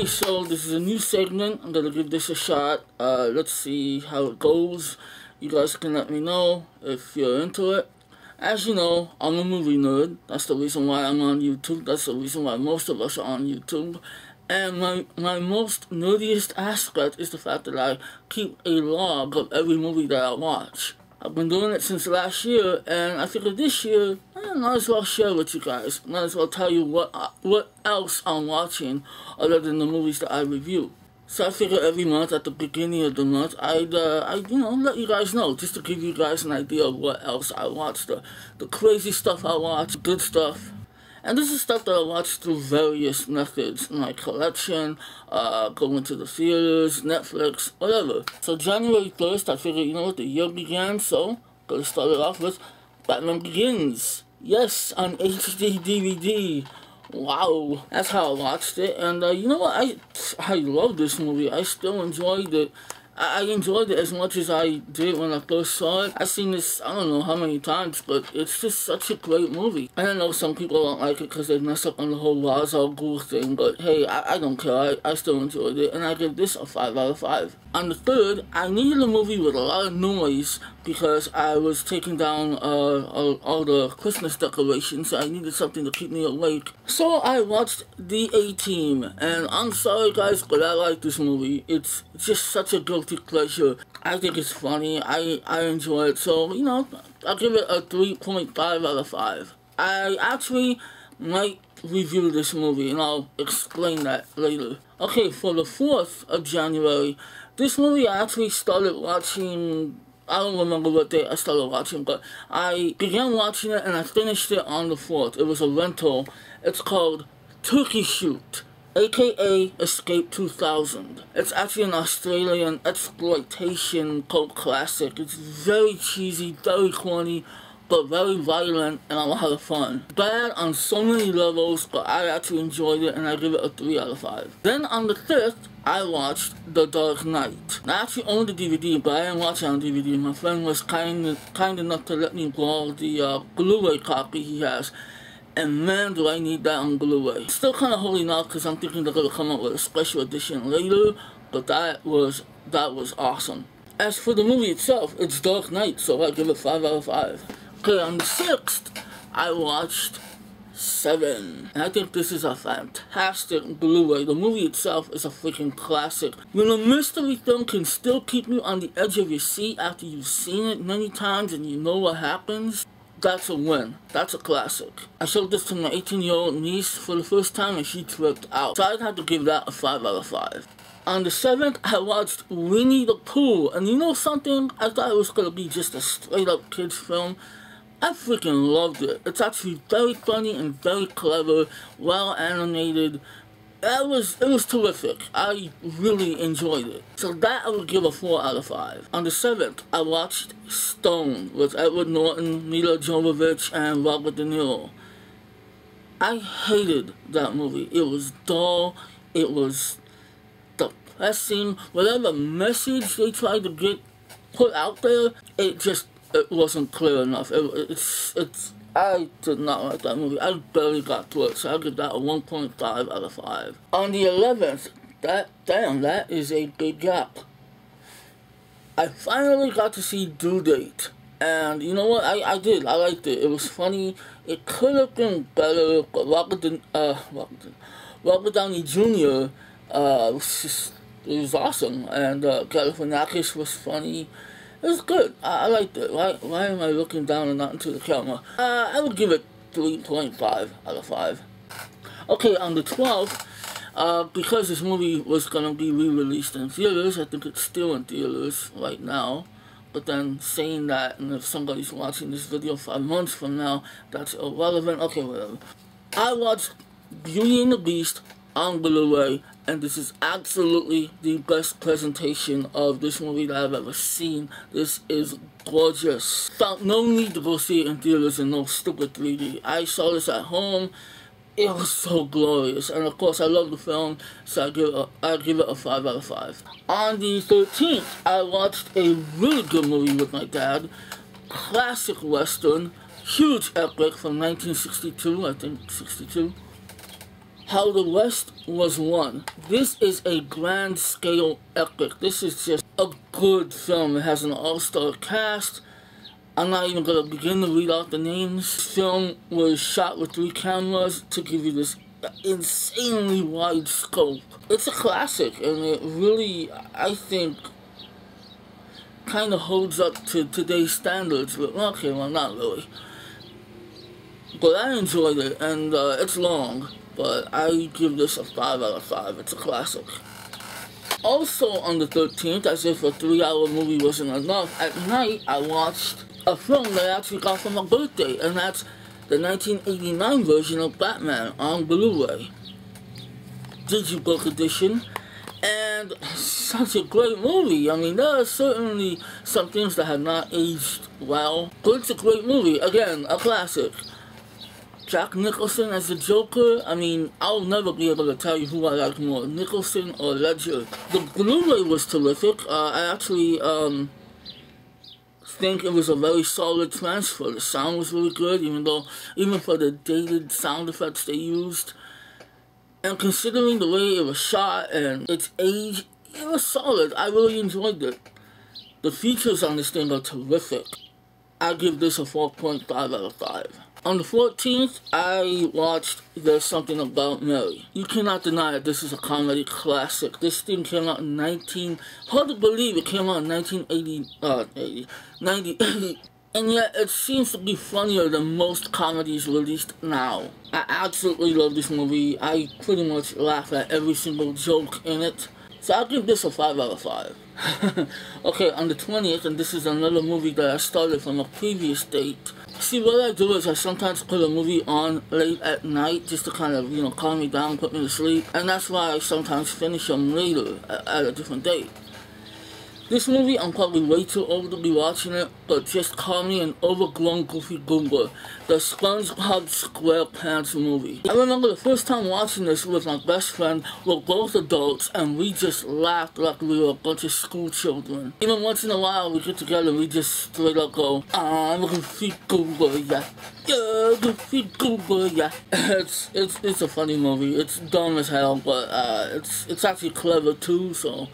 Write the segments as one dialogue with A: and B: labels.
A: Okay, so this is a new segment. I'm gonna give this a shot. Let's see how it goes. You guys can let me know if you're into it. As you know, I'm a movie nerd. That's the reason why I'm on YouTube. That's the reason why most of us are on YouTube. And my most nerdiest aspect is the fact that I keep a log of every movie that I watch. I've been doing it since last year, and I figured this year, I might as well share with you guys. Might as well tell you what else I'm watching other than the movies that I review. So I figure every month at the beginning of the month, I'd let you guys know, just to give you guys an idea of what else I watch, the crazy stuff I watch, good stuff. And this is stuff that I watch through various methods, like collection, going to the theaters, Netflix, whatever. So January 1st, I figured, you know what, the year began, so gotta start it off with Batman Begins. Yes, on HD DVD. Wow, that's how I watched it. And you know what, I love this movie. I still enjoyed it. I enjoyed it as much as I did when I first saw it. I've seen this, I don't know how many times, but it's just such a great movie. And I know some people don't like it because they mess up on the whole Ra's al Ghul thing, but hey, I don't care. I still enjoyed it, and I give this a 5 out of 5. On the 3rd, I needed a movie with a lot of noise because I was taking down all the Christmas decorations, so I needed something to keep me awake. So I watched The A-Team, and I'm sorry guys, but I like this movie. It's just such a guilty pleasure. I think it's funny. I enjoy it, so, you know, I'll give it a 3.5 out of 5. I actually might review this movie, and I'll explain that later. Okay, for the 4th of January, this movie I actually started watching, I don't remember what day I started watching, but I began watching it and I finished it on the 4th. It was a rental. It's called Turkey Shoot, aka Escape 2000. It's actually an Australian exploitation cult classic. It's very cheesy, very corny, but very violent and a lot of fun. Bad on so many levels, but I actually enjoyed it and I give it a 3 out of 5. Then on the 5th, I watched The Dark Knight. I actually owned the DVD, but I didn't watch it on DVD. My friend was kind enough to let me borrow the Blu-ray copy he has. And man, do I need that on Blu-ray. Still kind of holding out because I'm thinking they're going to come up with a special edition later, but that was awesome. As for the movie itself, it's Dark Knight, so I give it 5 out of 5. Okay, on the 6th, I watched Seven. And I think this is a fantastic Blu-ray. The movie itself is a freaking classic. When a mystery film can still keep you on the edge of your seat after you've seen it many times and you know what happens, that's a win. That's a classic. I showed this to my 18-year-old niece for the first time and she tripped out. So I'd have to give that a 5 out of 5. On the 7th, I watched Winnie the Pooh. And you know something? I thought it was going to be just a straight-up kids film. I freaking loved it. It's actually very funny and very clever, well animated. It was terrific. I really enjoyed it. So that I would give a 4 out of 5. On the 7th, I watched Stone with Edward Norton, Mila Jovovich, and Robert De Niro. I hated that movie. It was dull. It was depressing. Whatever message they tried to get put out there, it wasn't clear enough. I did not like that movie. I barely got through it, so I give that a 1.5 out of 5. On the 11th, that is a big gap. I finally got to see Due Date. And you know what? I did. I liked it. It was funny. It could have been better, but Robert Downey Jr. It was awesome. And Galifianakis was funny. It was good. I liked it. Why am I looking down and not into the camera? I would give it 3.5 out of 5. Okay, on the 12th, because this movie was going to be re-released in theaters, I think it's still in theaters right now. But then saying that, and if somebody's watching this video 5 months from now, that's irrelevant. Okay, whatever. I watched Beauty and the Beast on Blu-ray, and this is absolutely the best presentation of this movie that I've ever seen. This is gorgeous. Felt no need to go see it in theaters and no stupid 3D. I saw this at home. It was so glorious, and of course I love the film, so I give it a 5 out of 5. On the 13th, I watched a really good movie with my dad. Classic Western, huge epic from 1962, I think 62. How the West Was Won. This is a grand scale epic. This is just a good film. It has an all-star cast. I'm not even going to begin to read out the names. This film was shot with 3 cameras to give you this insanely wide scope. It's a classic, and it really, I think, kind of holds up to today's standards. But okay, well, not really. But I enjoyed it, and it's long, but I give this a 5 out of 5. It's a classic. Also on the 13th, as if a 3-hour movie wasn't enough, at night I watched a film that I actually got for my birthday, and that's the 1989 version of Batman on Blu-ray. Digibook edition. And such a great movie. I mean, there are certainly some things that have not aged well, but it's a great movie. Again, a classic. Jack Nicholson as the Joker, I mean, I'll never be able to tell you who I like more, Nicholson or Ledger. The Blu-ray was terrific. I actually think it was a very solid transfer. The sound was really good, even for the dated sound effects they used. And considering the way it was shot and its age, it was solid. I really enjoyed it. The features on this thing are terrific. I give this a 4.5 out of 5. On the 14th, I watched There's Something About Mary. You cannot deny that this is a comedy classic. This thing came out in hard to believe it came out in 1980, and yet it seems to be funnier than most comedies released now. I absolutely love this movie. I pretty much laugh at every single joke in it. So I'll give this a 5 out of 5. Okay, on the 20th, and this is another movie that I started from a previous date. See, what I do is I sometimes put a movie on late at night just to kind of, calm me down, put me to sleep. And that's why I sometimes finish them later at a different date. This movie, I'm probably way too old to be watching it, but just call me an overgrown goofy goober. The SpongeBob SquarePants movie. I remember the first time watching this with my best friend. We're both adults, and we just laughed like we were a bunch of school children. Even once in a while, we get together and we just straight up go, I'm a goofy goober, yeah. Yeah, goofy goober, yeah. It's a funny movie. It's dumb as hell, but it's actually clever too, so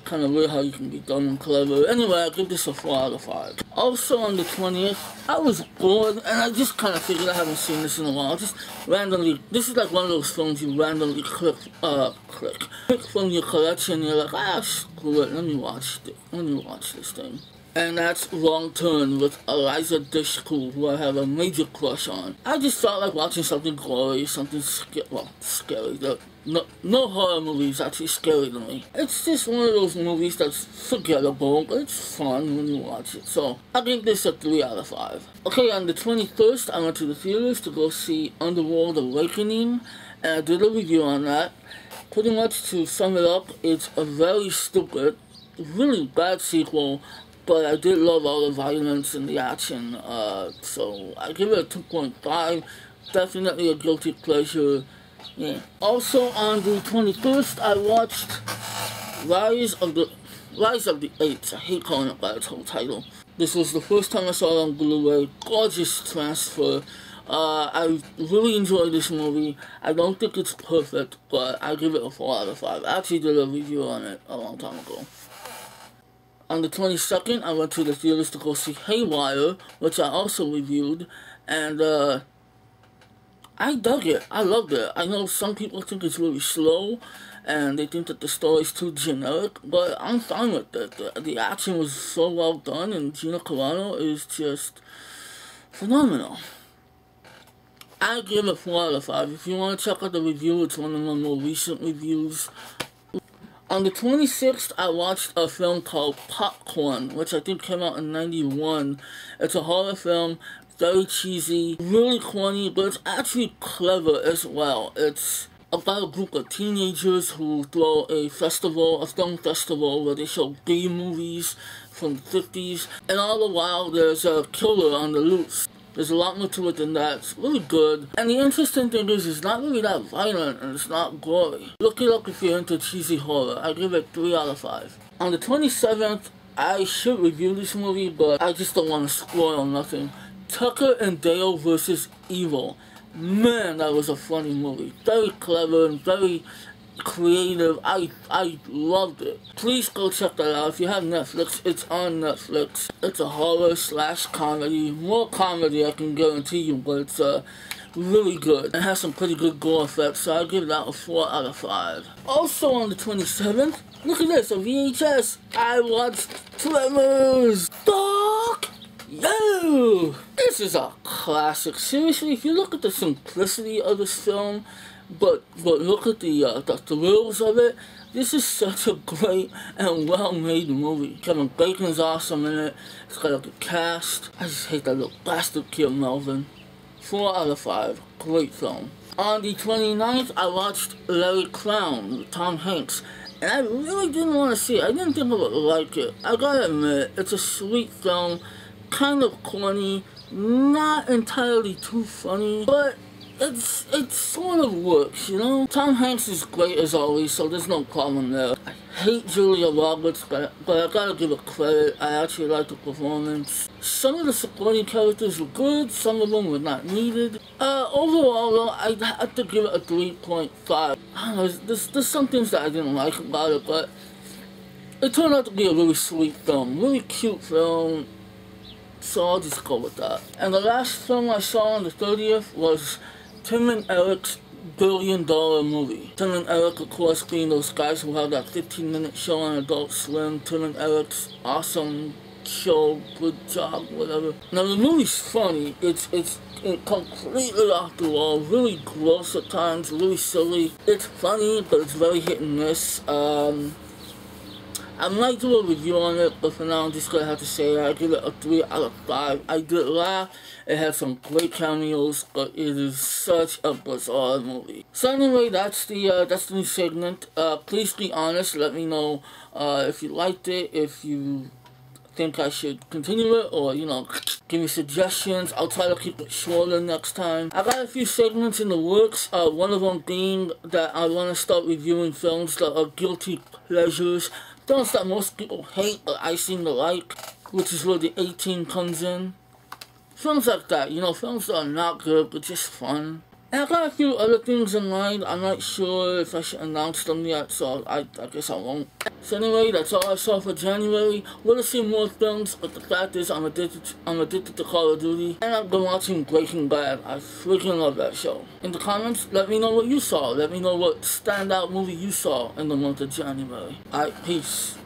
A: kind of weird how you can be dumb and clever. Anyway, I give this a 4 out of 5. Also on the 20th, I was bored, and I just kind of figured I haven't seen this in a while. Just randomly, this is like one of those films you randomly click from your collection, and you're like, screw it, let me watch this thing. And that's Wrong Turn with Eliza Dushku, who I have a major crush on. I just felt like watching something gory, something scary. No horror movies actually scary to me. It's just one of those movies that's forgettable, but it's fun when you watch it. So I give this a 3 out of 5. Okay, on the 21st, I went to the theaters to go see Underworld Awakening, and I did a review on that. Pretty much to sum it up, it's a very stupid, really bad sequel, but I did love all the violence and the action, so I give it a 2.5. Definitely a guilty pleasure. Yeah. Also on the 21st, I watched Rise of the Apes. I hate calling it by its whole title. This was the first time I saw it on Blu-ray. Gorgeous transfer. I really enjoyed this movie. I don't think it's perfect, but I give it a 4 out of 5. I actually did a review on it a long time ago. On the 22nd, I went to the theaters to go see Haywire, which I also reviewed, and I dug it. I loved it. I know some people think it's really slow, and they think that the story's too generic, but I'm fine with it. The action was so well done, and Gina Carano is just phenomenal. I give it 4 out of 5. If you want to check out the review, it's one of my more recent reviews. On the 26th, I watched a film called Popcorn, which I think came out in '91. It's a horror film, very cheesy, really corny, but it's actually clever as well. It's about a group of teenagers who throw a film festival, where they show B movies from the 50s, and all the while there's a killer on the loose. There's a lot more to it than that. It's really good. And the interesting thing is, it's not really that violent, and it's not gory. Look it up if you're into cheesy horror. I give it 3 out of 5. On the 27th, I should review this movie, but I just don't want to spoil nothing. Tucker and Dale vs. Evil. man, that was a funny movie. Very clever and very creative. I loved it. Please go check that out. If you have Netflix, it's on Netflix. It's a horror / comedy. More comedy, I can guarantee you, but it's really good. It has some pretty good gore effects, so I give that a 4 out of 5. Also on the 27th, look at this, a VHS. I watched Tremors. Fuck you! This is a classic. Seriously, if you look at the simplicity of this film, but look at the thrills of it, this is such a great and well-made movie. Kevin Bacon's awesome in it. It's got a good cast. I just hate that little bastard kid Melvin. 4 out of 5. Great film. On the 29th, I watched Larry Clown with Tom Hanks. And I really didn't want to see it. I didn't think I would like it. I gotta admit, it's a sweet film. Kind of corny. Not entirely too funny. But it sort of works, you know? Tom Hanks is great as always, so there's no problem there. I hate Julia Roberts, but I gotta give her credit. I actually like the performance. Some of the supporting characters were good, some of them were not needed. Overall though, I'd have to give it a 3.5. I don't know, there's some things that I didn't like about it, but it turned out to be a really sweet film, really cute film. So I'll just go with that. And the last film I saw on the 30th was Tim and Eric's $1 billion movie. Tim and Eric, of course, being those guys who have that 15-minute show on Adult Swim. Tim and Eric's awesome show, good job, whatever. Now the movie's funny. It's completely off the wall, really gross at times, really silly. It's funny, but it's very hit and miss. I might do a review on it, but for now I'm just gonna have to say I give it a 3 out of 5. I did laugh. It had some great cameos, but it is such a bizarre movie. So anyway, that's the new segment. Please be honest. Let me know if you liked it, if you think I should continue it, or you know, give me suggestions. I'll try to keep it shorter next time. I got a few segments in the works. One of them being that I want to start reviewing films that are guilty pleasures. Films that most people hate, but I seem to like, which is where the 18 comes in. Films like that, you know, films that are not good, but just fun. And I got a few other things in mind. I'm not sure if I should announce them yet, so I guess I won't. So anyway, that's all I saw for January. We'll see more films, but the fact is I'm addicted to Call of Duty. And I've been watching Breaking Bad. I freaking love that show. In the comments, let me know what you saw. Let me know what standout movie you saw in the month of January. Alright, peace.